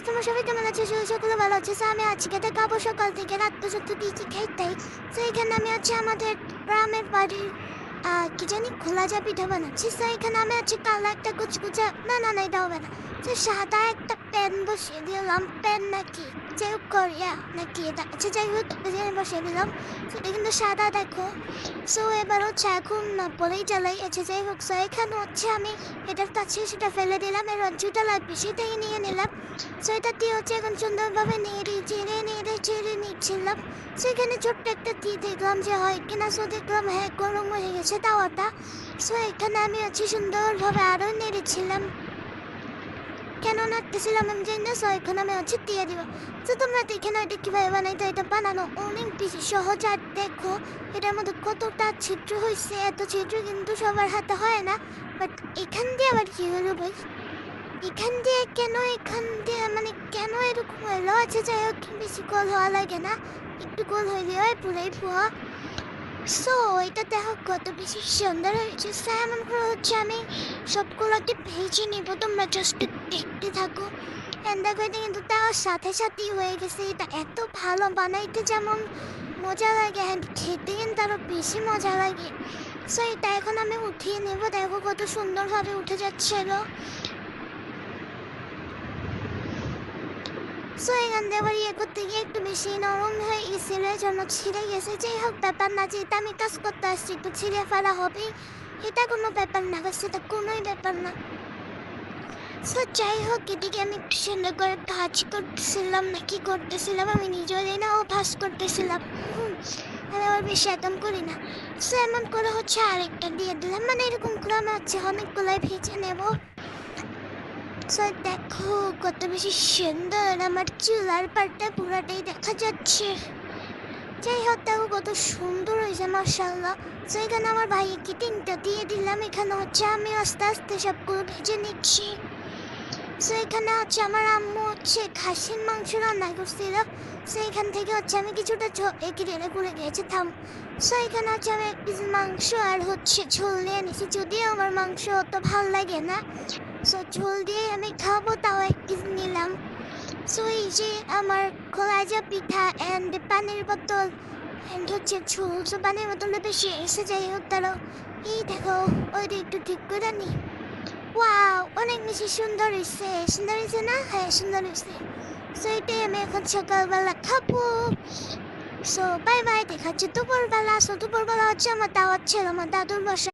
তোমার সবাই কেমন আছে? সকলে ভালো আছে। So, আমি আজকে দেখাবো সকাল থেকে রাত পর্যন্ত কি কি খাইতে। তো এখানে আমি হচ্ছে আমাদের গ্রামের বাড়ির কি জানি খোলা যা পিঠা বানাচ্ছি। তো এখানে আমি হচ্ছে কালো একটা কুচকুচা না এটা হবে না। তো সাদা একটা প্যান বসিয়ে দিলাম, প্যান নাকি যাই হোক করিয়া নাকি এটা আচ্ছা যাই হোক বসিয়ে দিলাম। সেটা কিন্তু সাদা দেখো। সো এবার হচ্ছে এখন না বলেই জ্বালাই আচ্ছা যাই হোক। সো এখানে হচ্ছে আমি এটার কাছে সেটা ফেলে দিলাম, এর রজ্জুটা লাগবে সেটাই নিয়ে নিলাম। সো এটা দিয়ে হচ্ছে এখন সুন্দরভাবে নেড়ে চেড়ে নিচ্ছিলাম। সেখানে ছোট্ট একটা দেখলাম যে হয় কিনা। সো দেখলাম হ্যাঁ গরম হয়ে গেছে তাওয়াটা। সো এখানে আমি হচ্ছে সুন্দরভাবে আরও নেড়েছিলাম, কেন নাড়তেছিলাম আমি জানি না। সো এখন আমি হচ্ছে দিয়ে দিব। তো তোমরা দেখে না এটা কীভাবে বানাইতে, এটা বানানো অনেক বেশি সহজ। আর দেখো এটার মধ্যে কতটা ছিদ্র হয়েছে, এত ছিদ্র কিন্তু সবার হাতে হয় না। বাট এখান দিয়ে আবার কী হলো ভাই, এখান দিয়ে মানে কেন এরকম হলো? আচ্ছা যাই হোক, বেশি গোল হওয়া লাগে না, একটু গোল হইলে হয় পুরাই পোয়া। সো এটা দেখো কত বেশি সুন্দর হয়েছে। এমন করে হচ্ছে আমি সবগুলোকে ভেজে নিব, তোমরা জাস্ট দেখতে থাকো। দেখো এটা কিন্তু তার সাথে সাথেই হয়ে গেছে। এটা এত ভালো বানাইতে যেমন মজা লাগে, হ্যাঁ খেতে কিন্তু আরও বেশি মজা লাগে। সো এটা এখন আমি উঠিয়ে নেব, দেখো কত সুন্দরভাবে উঠে যাচ্ছিল। সো এখান দিয়ে আবার করতে গিয়ে একটু বেশি নরম হয়ে গেছিল, এই জন্য ছিঁড়ে গেছে। যাই হোক ব্যাপার না, যেটা আমি কাজ করতে আসছি একটু ছিঁড়ে ফেলা হবে, এটা কোনো ব্যাপার না, সেটা কোনোই ব্যাপার না। সো যাই হোক এদিকে আমি একটু সুন্দর করে ভাজ করতেছিলাম, না কি করতেছিলাম আমি নিজেও জানি না, ও ভাজ করতেছিলাম। আমি আবার বেশি একদম করি না। সো এমন করে হচ্ছে আরেকটা দিয়ে দিলাম, মানে এরকম করে আমি হচ্ছে অনেকগুলোই ভেজে নেব। সো দেখো কত বেশি সুন্দর আমার চুলার পাড়টা পুরাটাই দেখা যাচ্ছে। যাই হোক দেখো কত সুন্দর হয়েছে মাশাআল্লাহ। সো এখানে আমার ভাইকে তিনটা দিয়ে দিলাম, এখানে হচ্ছে আমি আস্তে আস্তে সবগুলো ভেজে নিচ্ছি। সো এখানে হচ্ছে আমার আম্মু হচ্ছে খাসির মাংস রান্না করছিল। সো এখান থেকে হচ্ছে আমি কিছুটা রেড়ে করে গিয়েছি থাম। সো এখানে হচ্ছে আমি এক পিস মাংস আর হচ্ছে ঝোল নিয়ে নিয়েছি, যদিও আমার মাংস অত ভালো লাগে না। সো ঝোল দিয়ে আমি খাবো, তাও এক পিস নিলাম। সো এই যে আমার কলাইজা পিঠা অ্যান্ড পানির বোতল অ্যান্ড হচ্ছে ঝোল। সো পানির বোতলটা বেশি এসে যাই হোক তারও এই দেখো ওইটা একটু ঠিক করে নি। ওয়াও অনেক বেশি সুন্দর হয়েছে না? হ্যাঁ সুন্দর হয়েছে। সো এটাই আমি এখন সকালবেলা খাবো। সো বাই বাই, দেখা হচ্ছে দুপুরবেলা। সো দুপুরবেলা হচ্ছে আমার দাওয়াত ছিল আমার দাদুর বাসায়।